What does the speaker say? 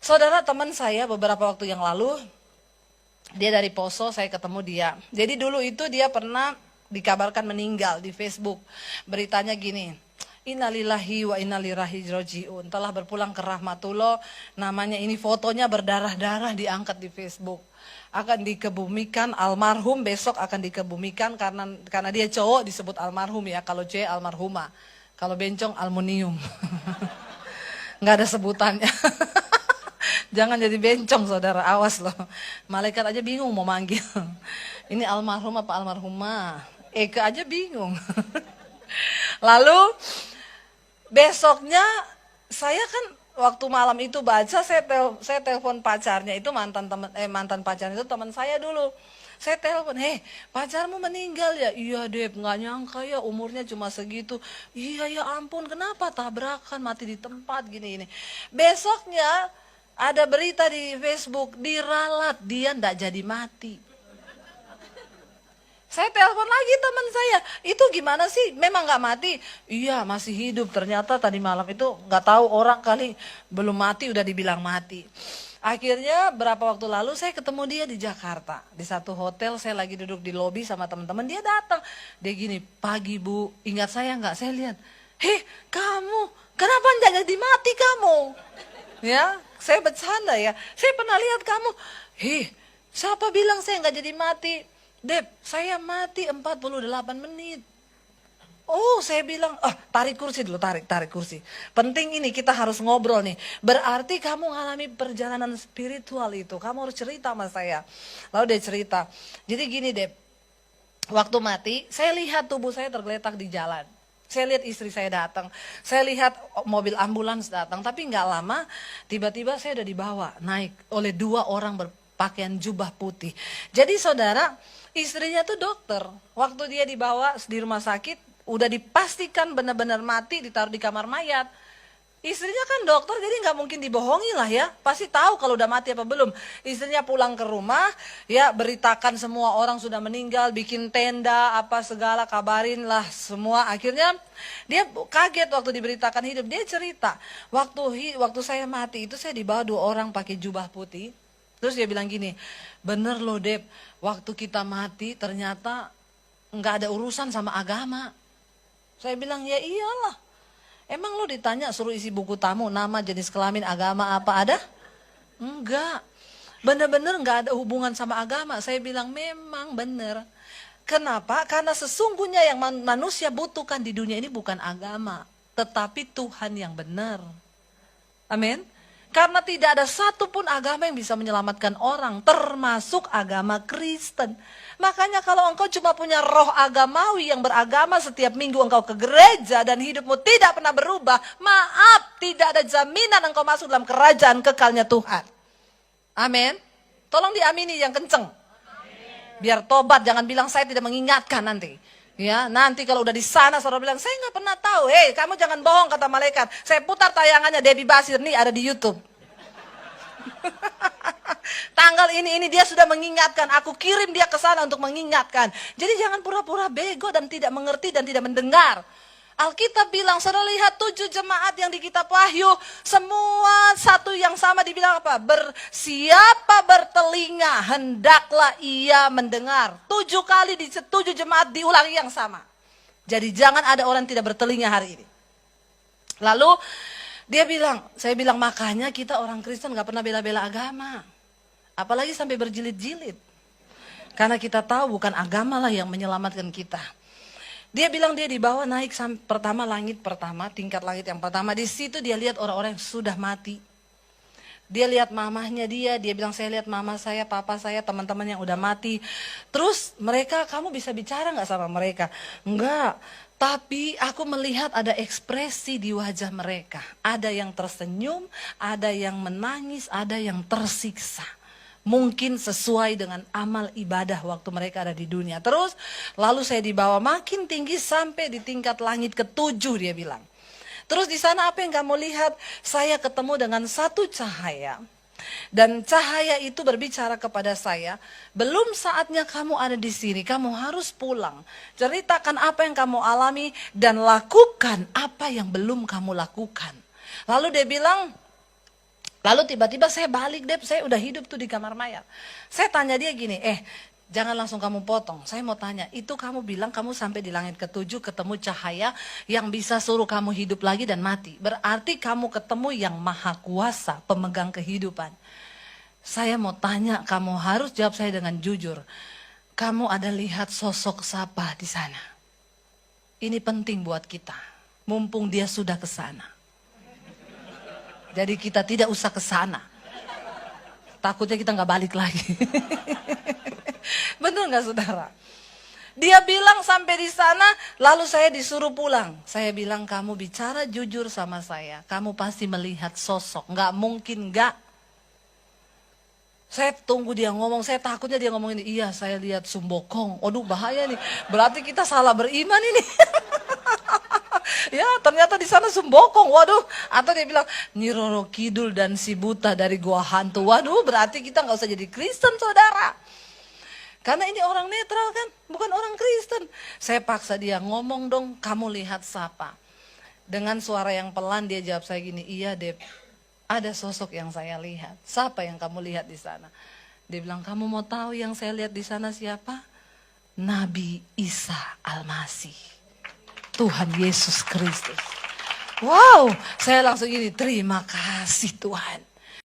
Saudara, teman saya beberapa waktu yang lalu, dia dari Poso, saya ketemu dia. Jadi dulu itu dia pernah dikabarkan meninggal di Facebook. Beritanya gini, innalillahi wa innalillahi rojiun, telah berpulang ke rahmatullah. Namanya ini, fotonya berdarah-darah diangkat di Facebook. Akan dikebumikan almarhum, besok akan dikebumikan karena dia cowok disebut almarhum ya, kalau cewek almarhumah. Kalau bencong aluminium. Nggak ada sebutannya. Jangan jadi bencong saudara, awas loh. Malaikat aja bingung mau manggil. Ini almarhum apa almarhumah? Eke aja bingung. Lalu besoknya saya kan waktu malam itu baca, saya telepon pacarnya itu mantan pacarnya itu teman saya dulu. Saya telepon, pacarmu meninggal ya? Iya Dep, nggak nyangka ya umurnya cuma segitu. Iya ya ampun, kenapa tabrakan mati di tempat gini. Besoknya ada berita di Facebook, diralat dia ndak jadi mati. Saya telepon lagi teman saya, itu gimana sih? Memang nggak mati? Iya masih hidup. Ternyata tadi malam itu nggak tahu orang kali belum mati udah dibilang mati. Akhirnya berapa waktu lalu saya ketemu dia di Jakarta, di satu hotel. Saya lagi duduk di lobi sama teman-teman, dia datang. Dia gini, pagi Bu, ingat saya nggak? Saya lihat, kamu, kenapa nggak jadi mati kamu? Ya, saya bercanda ya. Saya pernah lihat kamu. Siapa bilang saya nggak jadi mati? Dep, saya mati 48 menit. Oh, saya bilang, tarik kursi dulu, tarik kursi. Penting ini kita harus ngobrol nih. Berarti kamu mengalami perjalanan spiritual itu. Kamu harus cerita sama saya. Lalu dia cerita. Jadi gini Dep, waktu mati, saya lihat tubuh saya tergeletak di jalan. Saya lihat istri saya datang, saya lihat mobil ambulans datang, tapi nggak lama tiba-tiba saya udah dibawa naik oleh 2 orang berpakaian jubah putih. Jadi saudara, istrinya tuh dokter. Waktu dia dibawa di rumah sakit, udah dipastikan benar-benar mati, ditaruh di kamar mayat. Istrinya kan dokter, jadi nggak mungkin dibohongi lah ya. Pasti tahu kalau udah mati apa belum. Istrinya pulang ke rumah, ya beritakan semua orang sudah meninggal, bikin tenda, apa segala, kabarin lah semua. Akhirnya dia kaget waktu diberitakan hidup. Dia cerita, waktu saya mati itu saya dibawa 2 orang pakai jubah putih. Terus dia bilang gini, bener loh Dep, waktu kita mati ternyata nggak ada urusan sama agama. Saya bilang, ya iyalah. Emang lo ditanya suruh isi buku tamu, nama, jenis kelamin, agama apa ada? Enggak. Bener-bener enggak ada hubungan sama agama. Saya bilang memang bener. Kenapa? Karena sesungguhnya yang manusia butuhkan di dunia ini bukan agama, tetapi Tuhan yang benar. Amin. Karena tidak ada satupun agama yang bisa menyelamatkan orang, termasuk agama Kristen. Makanya kalau engkau cuma punya roh agamawi yang beragama setiap minggu engkau ke gereja dan hidupmu tidak pernah berubah, maaf, tidak ada jaminan engkau masuk dalam kerajaan kekalnya Tuhan. Amin. Tolong diamini yang kenceng. Biar tobat, jangan bilang saya tidak mengingatkan nanti. Ya, nanti kalau udah di sana saudara bilang, saya nggak pernah tahu. Kamu jangan bohong kata malaikat. Saya putar tayangannya Debbie Basir nih ada di YouTube. Tanggal ini dia sudah mengingatkan, aku kirim dia ke sana untuk mengingatkan. Jadi jangan pura-pura bego dan tidak mengerti dan tidak mendengar. Alkitab bilang, saudara lihat 7 jemaat yang di kitab Wahyu, semua satu yang sama dibilang apa? Siapa bertelinga, hendaklah ia mendengar. 7 kali di 7 jemaat diulangi yang sama. Jadi jangan ada orang tidak bertelinga hari ini. Lalu saya bilang makanya kita orang Kristen gak pernah bela-bela agama. Apalagi sampai berjilid-jilid. Karena kita tahu bukan agama lah yang menyelamatkan kita. Dia bilang dia dibawa naik langit pertama, tingkat langit yang pertama. Di situ dia lihat orang-orang yang sudah mati. Dia lihat mamahnya dia bilang saya lihat mama saya, papa saya, teman-teman yang udah mati. Terus mereka, kamu bisa bicara gak sama mereka? Enggak, tapi aku melihat ada ekspresi di wajah mereka. Ada yang tersenyum, ada yang menangis, ada yang tersiksa. Mungkin sesuai dengan amal ibadah waktu mereka ada di dunia. Terus lalu saya dibawa makin tinggi sampai di tingkat langit ke-7 dia bilang. Terus di sana apa yang kamu lihat? Saya ketemu dengan satu cahaya. Dan cahaya itu berbicara kepada saya, belum saatnya kamu ada di sini, kamu harus pulang. Ceritakan apa yang kamu alami dan lakukan apa yang belum kamu lakukan. Lalu dia bilang, Lalu tiba-tiba saya balik deh, saya udah hidup tuh di kamar mayat. Saya tanya dia gini, jangan langsung kamu potong. Saya mau tanya, itu kamu bilang kamu sampai di langit ketujuh ketemu cahaya yang bisa suruh kamu hidup lagi dan mati. Berarti kamu ketemu yang maha kuasa, pemegang kehidupan. Saya mau tanya, kamu harus jawab saya dengan jujur. Kamu ada lihat sosok siapa di sana? Ini penting buat kita, mumpung dia sudah ke sana. Jadi kita tidak usah ke sana. Takutnya kita nggak balik lagi. Benar nggak saudara? Dia bilang sampai di sana, lalu saya disuruh pulang. Saya bilang, kamu bicara jujur sama saya, kamu pasti melihat sosok, nggak mungkin nggak. Saya tunggu dia ngomong, saya takutnya dia ngomong ini, iya saya lihat Sumbokong. Aduh bahaya nih, berarti kita salah beriman ini. Ya ternyata di sana Sumbokong, waduh. Atau dia bilang Nyi Roro Kidul dan si buta dari gua hantu. Waduh, berarti kita nggak usah jadi Kristen saudara. Karena ini orang netral kan, bukan orang Kristen. Saya paksa dia, ngomong dong, kamu lihat siapa? Dengan suara yang pelan dia jawab saya gini, iya Dep, ada sosok yang saya lihat. Siapa yang kamu lihat di sana? Dia bilang, kamu mau tahu yang saya lihat di sana siapa? Nabi Isa Al-Masih. Tuhan Yesus Kristus. Wow, saya langsung gini, terima kasih Tuhan.